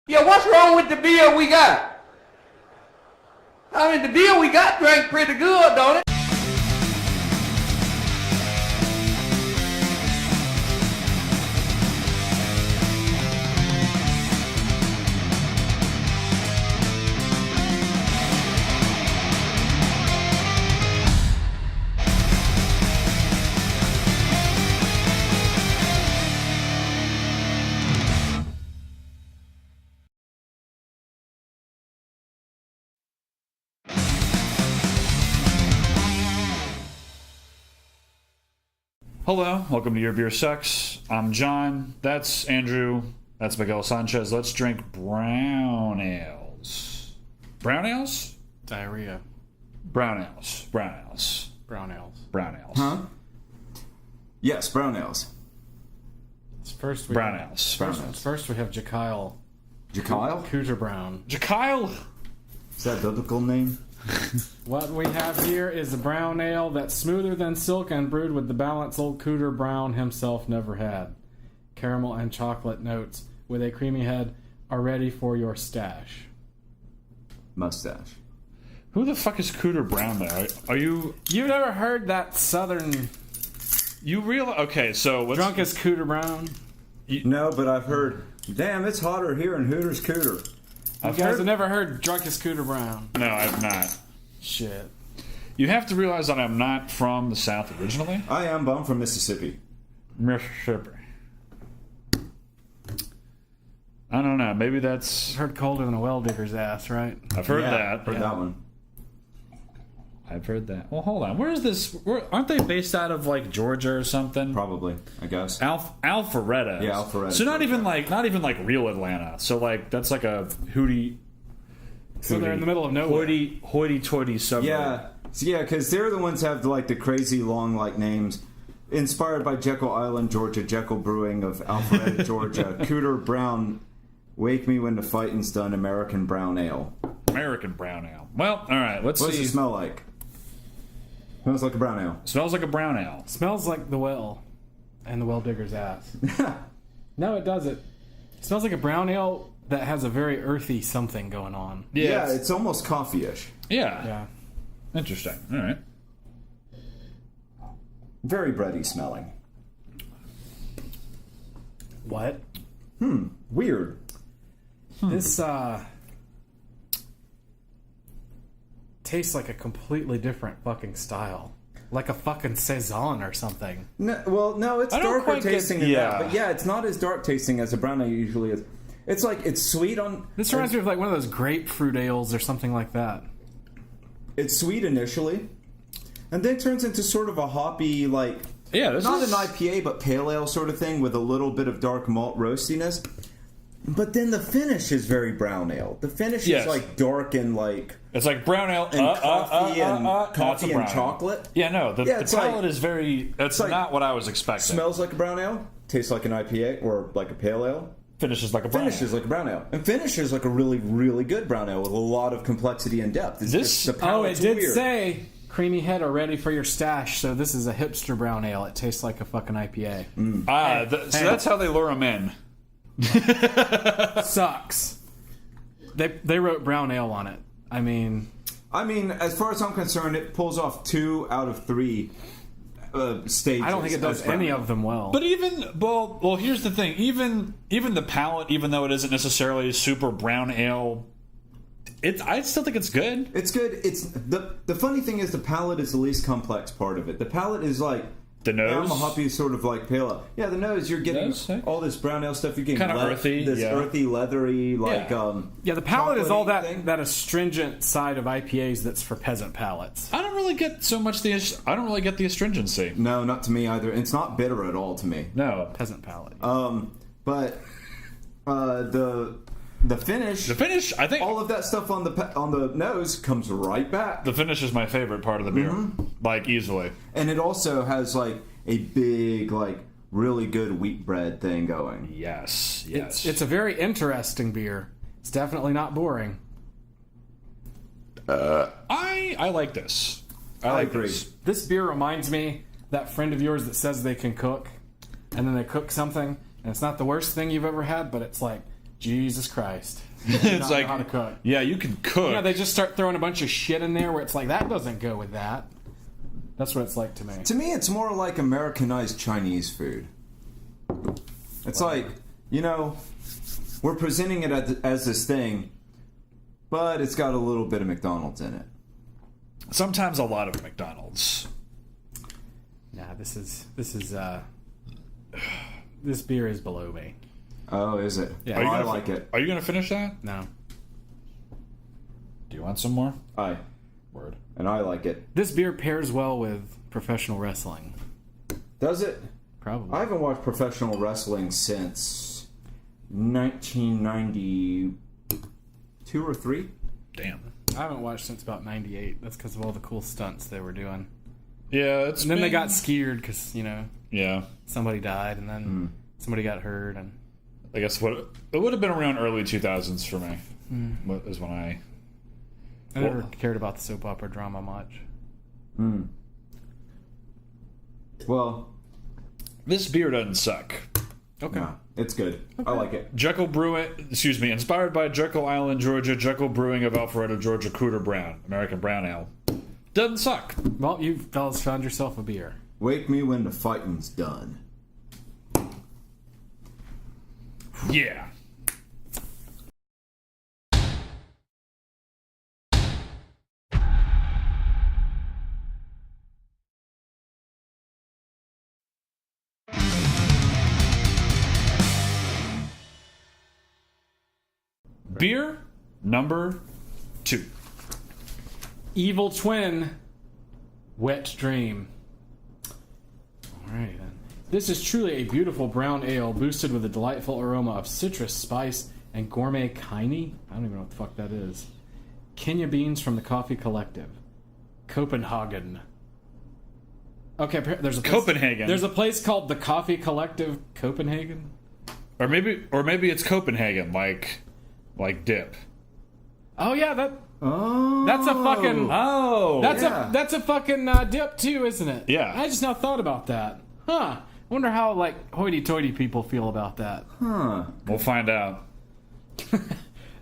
Yeah, what's wrong with the beer we got? I mean, the beer we got drank pretty good, don't it? Hello, welcome to Your Beer Sucks. I'm John, that's Andrew, that's Miguel Sanchez. Let's drink brown ales. Brown ales? Diarrhea. Brown ales. Brown ales. Brown ales. Brown ales. Huh? Yes, brown ales. First Brown ales. First we have Jekyll Jekyll? Cooter Brown. Jekyll! Is that a biblical name? What we have here is a brown ale that's smoother than silk and brewed with the balance old Cooter Brown himself never had. Caramel and chocolate notes with a creamy head are ready for your stash. Mustache. Who the fuck is Cooter Brown though? Are you... You've never heard that southern You realize... Okay, so... What's, drunkest Cooter Brown? No, but I've heard, damn, it's hotter here in Hooters Cooter. You guys have never heard drunkest Cooter Brown? No, I've not. Shit. You have to realize that I'm not from the South originally. I am, but I'm from Mississippi. Mississippi. I don't know, maybe that's... Heard colder than a well digger's ass, right? I've heard Yeah, that. Heard that one. I've heard that. Well, hold on. Where is this? Aren't they based out of like Georgia or something? Probably, I guess. Alpharetta. Yeah, Alpharetta. So not even like real Atlanta. So like that's like a So they're in the middle of nowhere. hoity-toity suburb. Yeah, yeah, because they're the ones that have like the crazy long like names. Inspired by Jekyll Island, Georgia, Jekyll Brewing of Alpharetta, Georgia, Cooter Brown, Wake Me When the Fighting's Done, American Brown Ale. American brown ale. Well, all right. Let's What see. does it smell like? Smells like a brown ale. Smells like a brown ale. Smells like the well and the well digger's ass. No, it doesn't. It smells like a brown ale that has a very earthy something going on. Yeah, it's almost coffee-ish. Yeah. Yeah. Interesting. All right. Very bready smelling. What? Weird. This tastes like a completely different fucking style. Like a fucking Saison or something. No, it's I don't darker quite get- tasting than yeah. that. But yeah, it's not as dark tasting as a brown ale usually is. It's like, it's sweet on... This reminds me of like one of those grapefruit ales or something like that. It's sweet initially, and then turns into sort of a hoppy, like... Yeah, this not is... an IPA, but pale ale sort of thing with a little bit of dark malt roastiness. But then the finish is very brown ale. The finish Yes. is like dark and like... It's like brown ale And coffee and That's a coffee brown and ale. chocolate. Yeah, no, the Yeah, it's palate like- is very... That's like- not what I was expecting. Smells like a brown ale, tastes like an IPA or like a pale ale. Finishes like a brown Finishes like a brown ale. And finishes like a really, really good brown ale with a lot of complexity and depth. It's This- just, the Oh, it palate's did weird. say creamy head are ready for your stash, so this is a hipster brown ale. It tastes like a fucking IPA. So that's how they lure them in. Sucks. They wrote brown ale on it. I mean, as far as I'm concerned, it pulls off 2 out of 3 stages. I don't think it does as brown any ale. of them well. But well, here's the thing. Even the palate, even though it isn't necessarily super brown ale, I still think it's good. It's good. It's the funny thing is the palate is the least complex part of it. The palate is like The nose? a hoppy sort of like pale ale. Yeah, the nose. You're getting Nose, eh? all this brown ale stuff. You're getting Kinda earthy, this yeah. earthy, leathery, like yeah, the palate is all chocolatey thing. that astringent side of IPAs that's for peasant palates. I don't really get so much I don't really get the astringency. No, not to me either. It's not bitter at all to me. No. Peasant palate. But the finish, I think all of that stuff on the nose comes right back. the finish is my favorite part of the beer. Like, easily. And it also has like a big, like really good wheat bread thing going. Yes. It's a very interesting beer. It's definitely not boring. I like this. I like agree. this. This beer reminds me that friend of yours that says they can cook, and then they cook something, and it's not the worst thing you've ever had, but it's like Jesus Christ. It's like, how to cook. yeah, you can cook. Yeah, they just start throwing a bunch of shit in there where it's like, that doesn't go with that. That's what it's like to me. To me, it's more like Americanized Chinese food. It's like, you know, we're presenting it as this thing, but it's got a little bit of McDonald's in it. Sometimes a lot of McDonald's. Nah, this beer is below me. Oh, is it? Yeah. Oh, I like it. Are you going to finish that? No. Do you want some more? Aye. Word. And I like it. This beer pairs well with professional wrestling. Does it? Probably. I haven't watched professional wrestling since 1992 or 3. Damn. I haven't watched since about 98. That's because of all the cool stunts they were doing. Yeah, And then they got scared because, Yeah. somebody died and then somebody got hurt. And I guess it would have been around early 2000s for me. Is when I never cared about the soap opera drama much. Well, this beer doesn't suck. Okay. no, it's good. I like it. Jekyll Brewing, inspired by Jekyll Island, Georgia, Jekyll Brewing of Alpharetta, Georgia, Cooter Brown, American Brown Ale. Doesn't suck. Well, you fellas found yourself a beer. Wake me when the fighting's done. Yeah. Beer number 2. Evil Twin, Wet Dream. Alrighty then. This is truly a beautiful brown ale boosted with a delightful aroma of citrus, spice, and gourmet kine. I don't even know what the fuck that is. Kenya beans from the Coffee Collective. Copenhagen. Okay, there's a place, Copenhagen. There's a place called the Coffee Collective Copenhagen. Or maybe it's Copenhagen, like dip. Oh yeah, that's a fucking that's a fucking dip too, isn't it? Yeah. I just now thought about that. Huh. Wonder how hoity-toity people feel about that. Huh. We'll find out.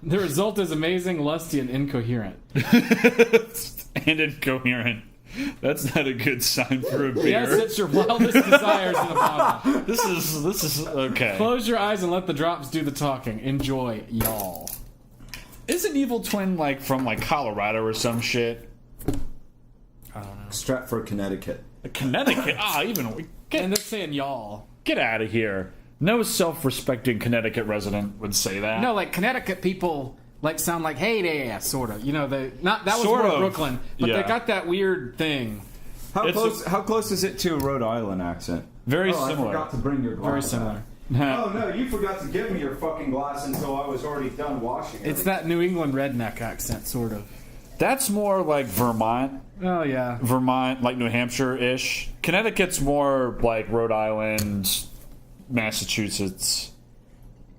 The result is amazing, lusty, and incoherent. And incoherent. That's not a good sign for a beer. Yes, it's your wildest desires in a bottle. This is okay. Close your eyes and let the drops do the talking. Enjoy, y'all. Isn't Evil Twin from Colorado or some shit? I don't know. Stratford, Connecticut. Connecticut? And they're saying y'all. Get out of here. No self-respecting Connecticut resident would say that. No, Connecticut people sound like, hey there, sort of. That was Sort more of. Brooklyn, but Yeah. they got that weird thing. How close is it to a Rhode Island accent? Very I similar. forgot to bring your glass. Very similar. Oh no, you forgot to give me your fucking glass until I was already done washing it. It's that New England redneck accent, sort of. That's more like Vermont. Oh, yeah. Vermont, like New Hampshire-ish. Connecticut's more like Rhode Island, Massachusetts.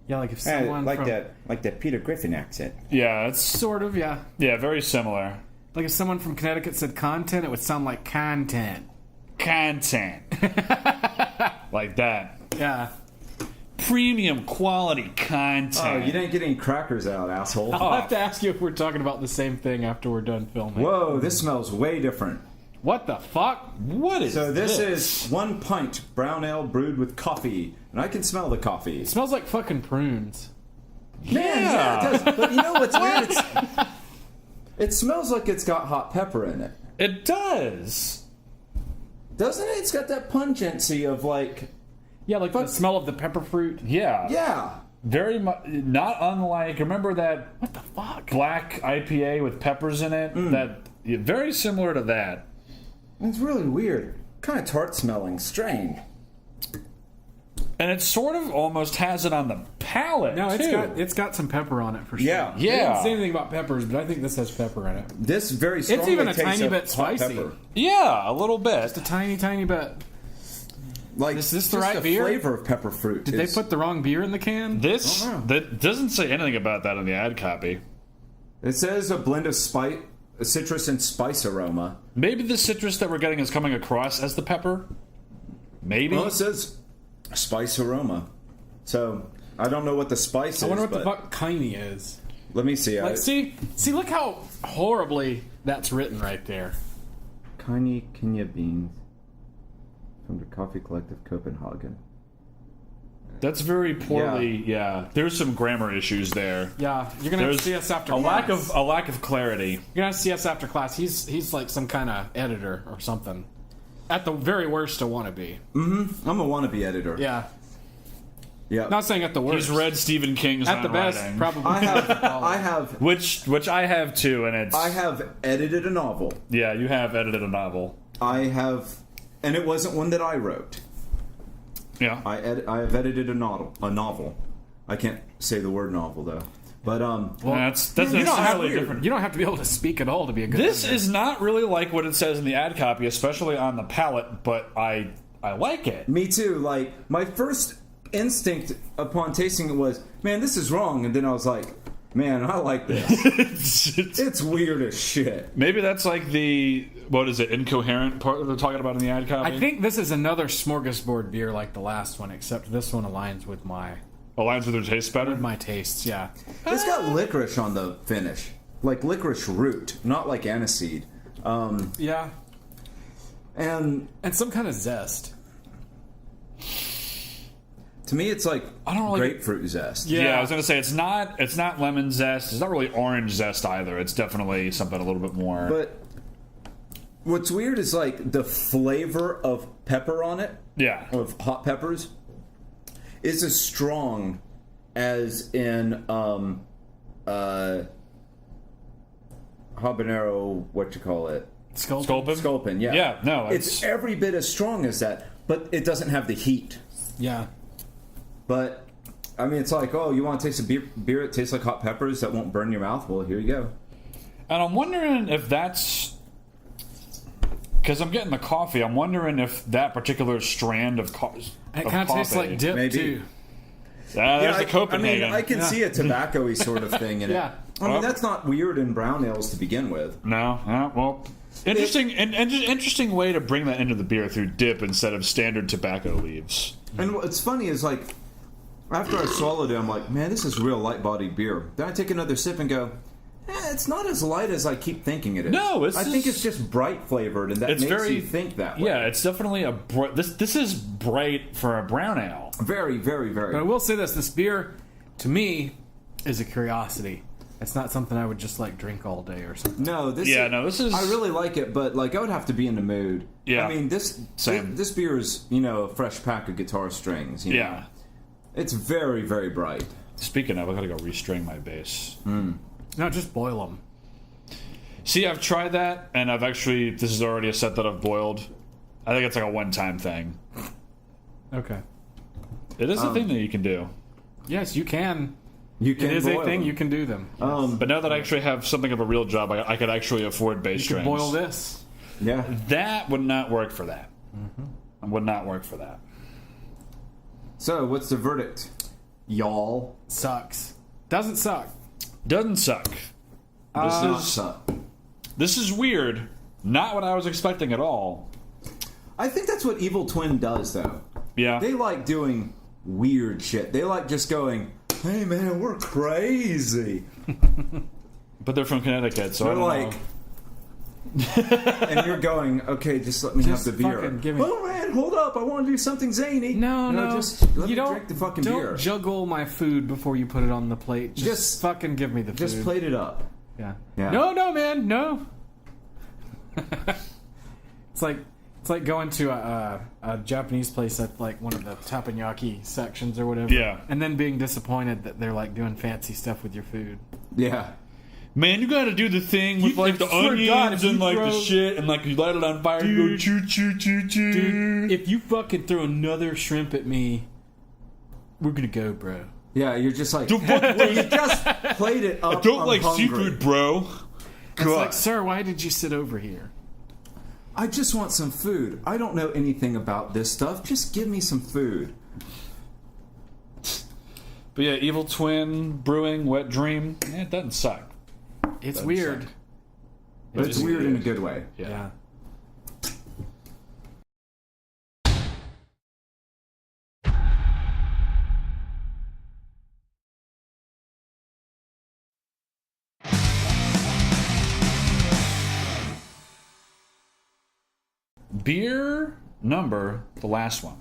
Yeah, if someone from... that Peter Griffin accent. Yeah, it's Sort of, yeah. very similar. If someone from Connecticut said content, it would sound like content. Content. Like that. Yeah. Premium quality content. Oh, you didn't get any crackers out, asshole. I'll have to ask you if we're talking about the same thing after we're done filming. Whoa, this smells way different. What the fuck? What is So this is 1 pint brown ale brewed with coffee, and I can smell the coffee. It smells like fucking prunes. Yeah, it does. But you know what's weird? It smells like it's got hot pepper in it. It does. Doesn't it? It's got that pungency of Yeah, the smell of the pepper fruit. Yeah. yeah. Very much. Not unlike. Remember that What the fuck? black IPA with peppers in it? Very similar to that. It's really weird. Kind of tart smelling. Strange. And it sort of almost has it on the palate. No, too. it's got some pepper on it for sure. Yeah. They didn't say anything about peppers, but I think this has pepper in it. This very strongly even a tastes tiny of bit hot spicy. pepper. Yeah, a little bit. Just a tiny, tiny bit. Is this the right beer? flavor of pepper fruit. Did they put the wrong beer in the can? This I don't know. that doesn't say anything about that on the ad copy. It says a blend of citrus and spice aroma. Maybe the citrus that we're getting is coming across as the pepper. Maybe. Well, it says spice aroma. So I don't know what the spice is. I wonder what the but fuck Kiney is. Let me see. Like, see, look how horribly that's written right there. Tiny Kenya beans from the Coffee Collective Copenhagen. That's very poorly. Yeah, there's some grammar issues there. Yeah, you're gonna have to see us after a class. lack of clarity. You're gonna have to see us after class. He's like some kind of editor or something. At the very worst, a wannabe. Mm-hmm. I'm a wannabe editor. Yeah. Yeah. Not saying at the worst. He's read Stephen King's at the best, writing, probably. I have which I have too, and it's I have edited a novel. Yeah, you have edited a novel. I have, and it wasn't one that I wrote. Yeah, I have edited a novel. I can't say the word novel though. But well, that's you don't have entirely different. You don't have to be able to speak at all to be a good. This editor. is not really like what it says in the ad copy, especially on the palette. But I like it. Me too. Like, my first instinct upon tasting it was, man, this is wrong. And then I was like, man, I like this. It's weird as shit. Maybe that's like the, what is it, incoherent part that they're talking about in the ad copy? I think this is another smorgasbord beer like the last one, except this one aligns with aligns with their taste better. my tastes. Yeah, It's got licorice on the finish. Like licorice root, not like aniseed. yeah, And and some kind of zest. to me, it's like I don't really- grapefruit zest. Yeah, I was gonna say it's not lemon zest. It's not really orange zest either. It's definitely something a little bit more. But what's weird is like the flavor of pepper on it, yeah, of hot peppers, is as strong as in habanero. What you call it? Sculpin. Sculpin. Yeah. Yeah. No, It's every bit as strong as that, but it doesn't have the heat. Yeah, But I mean, it's like, oh, you want to taste a beer that tastes like hot peppers that won't burn your mouth? Well, here you go. And I'm wondering if that's because I'm getting the coffee. I'm wondering if that particular strand of coffee. and it kind of tastes like dip Maybe. too. There's the Copenhagen. I mean, I can see a tobacco-y sort of thing in it. Yeah. I mean, that's not weird in brown ales to begin with. No, well, interesting, and interesting way to bring that into the beer through dip instead of standard tobacco leaves. And what's funny is, like, after I swallowed it, I'm like, man, this is real light-bodied beer. Then I take another sip and go, it's not as light as I keep thinking it is. No, I think it's just bright flavored, and that It's makes very you think that way. Yeah, it's definitely a this is bright for a brown ale. Very, very, very. But I will say this beer, to me, is a curiosity. It's not something I would just like drink all day or something. No, this is. I really like it, but like I would have to be in the mood. Yeah. I mean, this beer is, a fresh pack of guitar strings. Yeah. It's very, very bright. Speaking of, I gotta go restring my bass. No, just boil them. See, I've tried that, and this is already a set that I've boiled. I think it's like a one-time thing. Okay. It is a thing that you can do. Yes, you can. You can It is boil a thing. them. You can do them. But now that I actually have something of a real job, I could actually afford bass You can strings. boil this. Yeah. That would not work for that. Would not work for that. So, what's the verdict, y'all? Sucks. Doesn't suck. Doesn't suck. This is weird. Not what I was expecting at all. I think that's what Evil Twin does, though. Yeah. They like doing weird shit. They like just going, hey man, we're crazy. But they're from Connecticut, so I They're don't like, know. and you're going, okay, just let me have the beer. fucking give me- Oh man, hold up, I want to do something zany. No. Just let me drink the fucking don't beer. juggle my food before you put it on the plate. Just fucking give me the food. Just plate it up. Yeah. Yeah. No, man, no. It's like going to a Japanese place at like one of the teppanyaki sections or whatever. Yeah. And then being disappointed that they're like doing fancy stuff with your food. Yeah. Man, you gotta do the thing with like the swear to onions God, if you and like the throw- shit, and like you light it on fire and go choo choo choo choo. Dude, if you fucking throw another shrimp at me, we're gonna go, bro. Yeah, you're just like, Don't fuck well, you just played it up. I don't I'm like hungry. seafood, bro. It's like, sir, why did you sit over here? I just want some food. I don't know anything about this stuff. Just give me some food. But yeah, Evil Twin Brewing Wet Dream. It doesn't suck. It's Doesn't weird. suck. But it's is weird in a good way. Yeah. Beer number, the last one.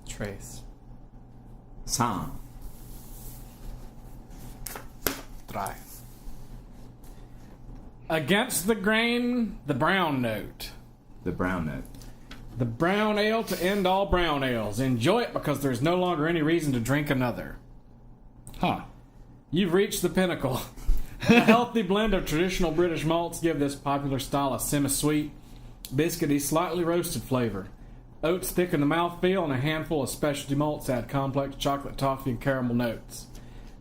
Trace. Sam. Try. Against the grain, the brown note. The brown note. The brown ale to end all brown ales. Enjoy it because there's no longer any reason to drink another. Huh. You've reached the pinnacle. A healthy blend of traditional British malts give this popular style a semi-sweet, biscuity, slightly roasted flavor. Oats thicken the mouthfeel, and a handful of specialty malts add complex chocolate, toffee, and caramel notes.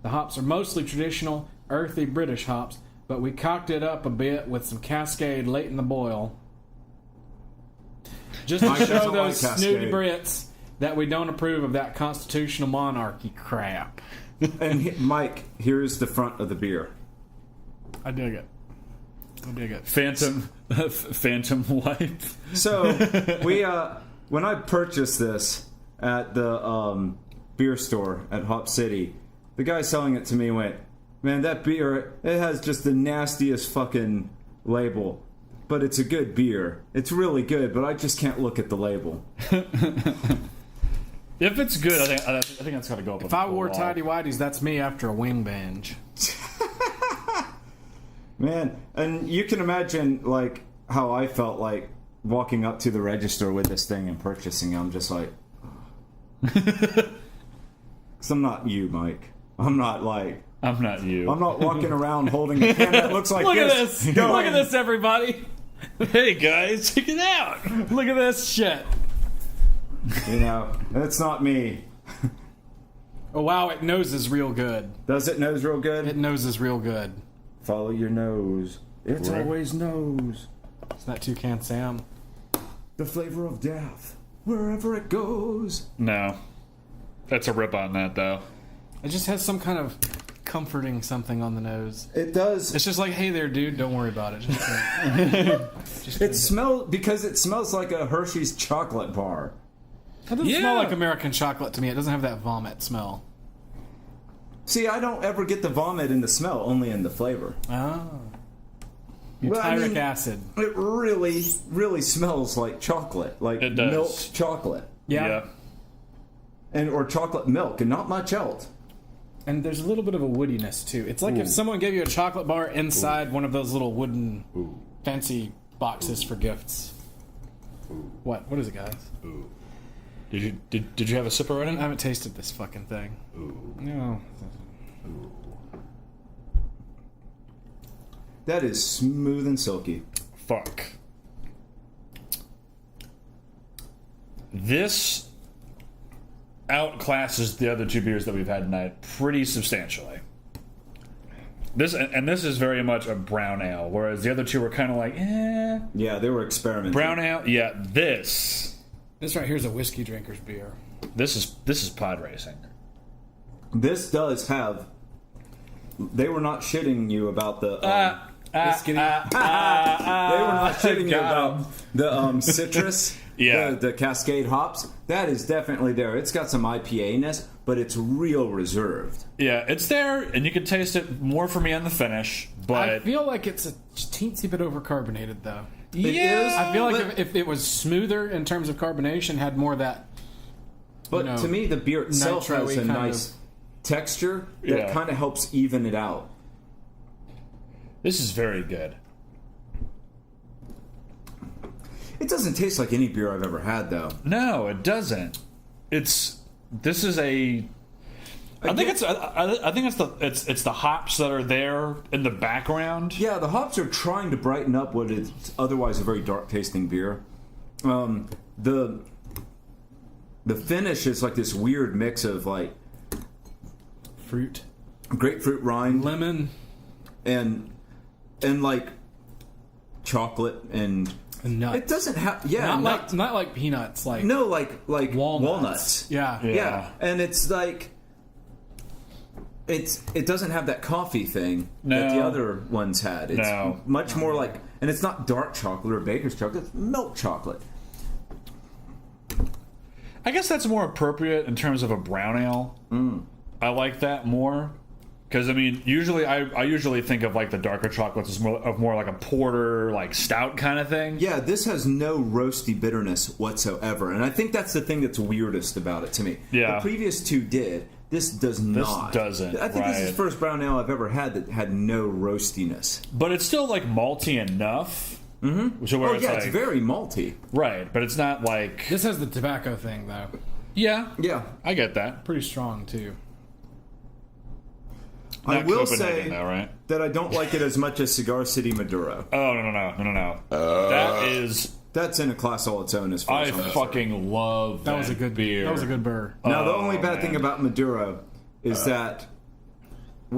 The hops are mostly traditional, earthy British hops, but we cocked it up a bit with some Cascade late in the boil. Just to Mike show doesn't those like snooty Cascade. Brits that we don't approve of that constitutional monarchy crap. And Mike, here's the front of the beer. I dig it. I dig it. Phantom wipe. So we when I purchased this at the beer store at Hop City, the guy selling it to me went, "Man, that beer, it has just the nastiest fucking label. But it's a good beer. It's really good, but I just can't look at the label." If it's good, I think that's got to go up. If I wore tidy whities, that's me after a wing binge. Man, and you can imagine like how I felt like walking up to the register with this thing and purchasing it. I'm just like, because I'm not you, Mike. I'm not you. I'm not walking around holding a can that looks like Look at this. this! going, Look at this, everybody! Hey guys, check it out. Look at this shit! You know, that's not me. Oh wow, it noses real good. Does it nose real good? It noses real good. Follow your nose. It's Where? always nose. Isn't that Toucan Sam? The flavor of death. Wherever it goes. No. That's a rip on that, though. It just has some kind of comforting something on the nose. It does. It's just like, hey there, dude, don't worry about it. Just drink. It smells like a Hershey's chocolate bar. It doesn't Yeah. smell like American chocolate to me. It doesn't have that vomit smell. See, I don't ever get the vomit in the smell, only in the flavor. Oh. Well, I Butyric mean, acid. It really, really smells like chocolate, like It does. milk chocolate, Yeah. or chocolate milk, and not much else. And there's a little bit of a woodiness, too. It's like if someone gave you a chocolate bar inside one of those little wooden fancy boxes for gifts. What? What is it, guys? Did you have a sip already? I haven't tasted this fucking thing. No. That is smooth and silky. Fuck. This outclasses the other two beers that we've had tonight pretty substantially. This is very much a brown ale, whereas the other two were kind of like, eh. Yeah, they were experimenting. Brown ale, yeah. This This right here is a whiskey drinker's beer. is pod racing. This does have. They were not shitting you about the. Biscuity. They were not shitting you got about the citrus. Yeah. The Cascade hops. That is definitely there. It's got some IPA-ness, but it's real reserved. Yeah, it's there, and you can taste it more for me on the finish, but I feel like it's a teensy bit overcarbonated, though. It is, I feel like but- if it was smoother in terms of carbonation, had more of that. But know, to me, the beer itself has nitro-y a kind nice texture that Yeah. kind of helps even it out. this is very good. It doesn't taste like any beer I've ever had, though. No, it doesn't. I think it's the hops that are there in the background. Yeah, the hops are trying to brighten up what is otherwise a very dark-tasting beer. The finish is like this weird mix of like Fruit. grapefruit rind Lemon. and like chocolate and And nuts. it doesn't have not like peanuts, like like walnuts. Yeah. Yeah, and it's like it doesn't have that coffee thing that the No. other ones had. It's No. much more like, and it's not dark chocolate or baker's chocolate. It's milk chocolate. I guess that's more appropriate in terms of a brown ale. I like that more. Because I mean, usually I usually think of like the darker chocolates as more like a porter, like stout kind of thing. Yeah, this has no roasty bitterness whatsoever, and I think that's the thing that's weirdest about it to me. Yeah. The previous two did. This does not. This doesn't. I think this is right. the first brown ale I've ever had that had no roastiness. But it's still like malty enough. Mm-hmm. So where Oh it's yeah, like, it's very malty. right, but it's not like This has the tobacco thing though. yeah, Yeah. I get that. Pretty strong too. I Not will Copenhagen, say though, right? that I don't like it as much as Cigar City Maduro. Oh no! That is. That's in a class all its own as far I as I'm concerned. fucking love that. That was a good beer. That was a good burr. Now, the only Oh, bad thing man. about Maduro is that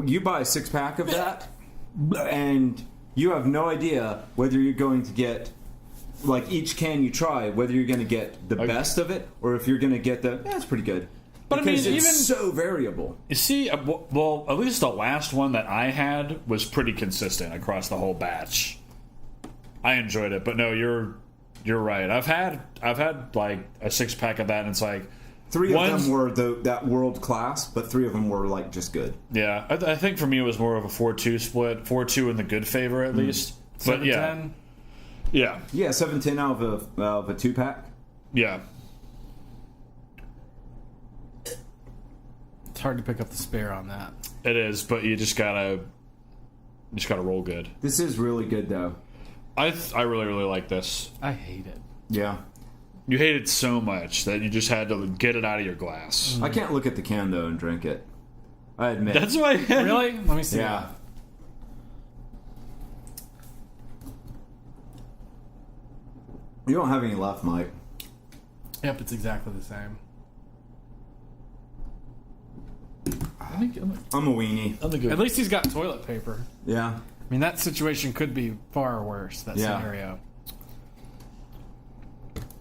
you buy a 6-pack of that, and you have no idea whether you're going to get, like each can you try, whether you're going to get the best of it or if you're going to get the, it's pretty good. But I Because mean, it's even so variable. you see, well, at least the last one that I had was pretty consistent across the whole batch. I enjoyed it, but no, you're right. I've had like a 6-pack of that, and it's like 3 of one's- them were that world class, but 3 of them were like just good. yeah. I think for me it was more of a 4-2 split, 4-2 in the good favor at least. But yeah, 7-10. yeah, Yeah, 7-10 out of a 2-pack. yeah. It's hard to pick up the spare on that. It is, but you just gotta roll good. This is really good though. I really like this. I hate it. Yeah. You hate it so much that you just had to get it out of your glass. I can't look at the can though and drink it. I admit. That's why. Really? Let me see. Yeah. You don't have any left, Mike. Yep, it's exactly the same. I'm a weenie. At least he's got toilet paper. Yeah. I mean, that situation could be far worse, that Yeah. scenario.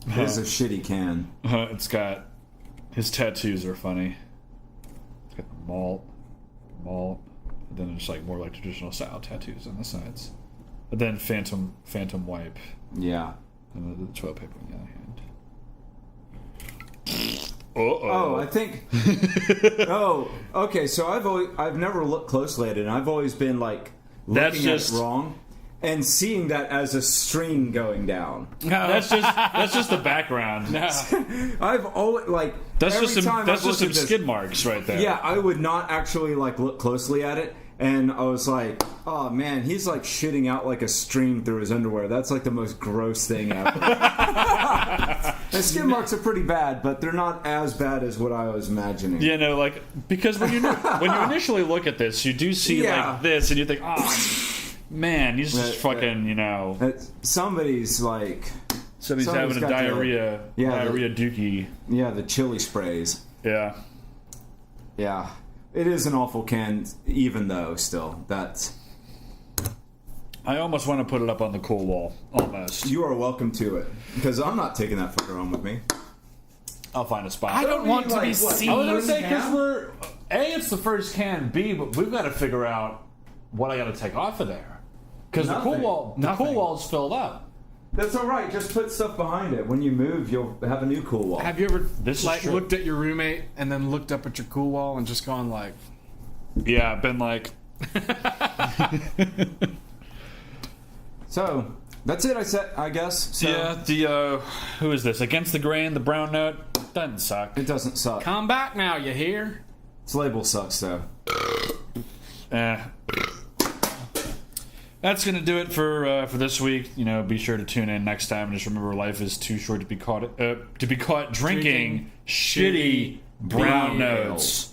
It is a shitty can. It's got his tattoos are funny. It's got the malt, and then there's like more like traditional style tattoos on the sides, and then phantom wipe, Yeah. and the toilet paper on the other hand. Oh, I think. Oh, okay. So I've never looked closely at it, and I've always been like That's looking just- at it wrong and seeing that as a string going down. That's just the background. I've always like That's every just some time that's I've just looked some at this- skid marks right there. Yeah, I would not actually like look closely at it, and I was like, "Oh man, he's like shitting out like a stream through his underwear. That's like the most gross thing ever." And skid marks are pretty bad, but they're not as bad as what I was imagining. You know, like because when you initially look at this, you do see Yeah. like this, and you think, oh man, he's just fucking, you know, Somebody's like, somebody's somebody's having a got diarrhea dookie. the chili sprays. Yeah. Yeah, it is an awful can, even though still that's. I almost want to put it up on the cool wall. Almost. You are welcome to it because I'm not taking that fucker home with me. I'll find a spot. I don't want to be Like, what? seen. I was gonna say because Yeah. we're A, it's the first can. B, but we've got to figure out what I got to take off of there because the Nothing. cool wall's filled up. That's all right. Just put stuff behind it. When you move, you'll have a new cool wall. Have you ever This is like true. looked at your roommate and then looked up at your cool wall and just gone like, Yeah, I've been like, So that's it. I guess. So yeah. The who is this? Against the Grain, the brown note doesn't suck. it doesn't suck. "Come back now, you hear?" Its label sucks though. That's gonna do it for this week. You know, be sure to tune in next time. And just remember, life is too short to be caught drinking shitty brown beer. notes.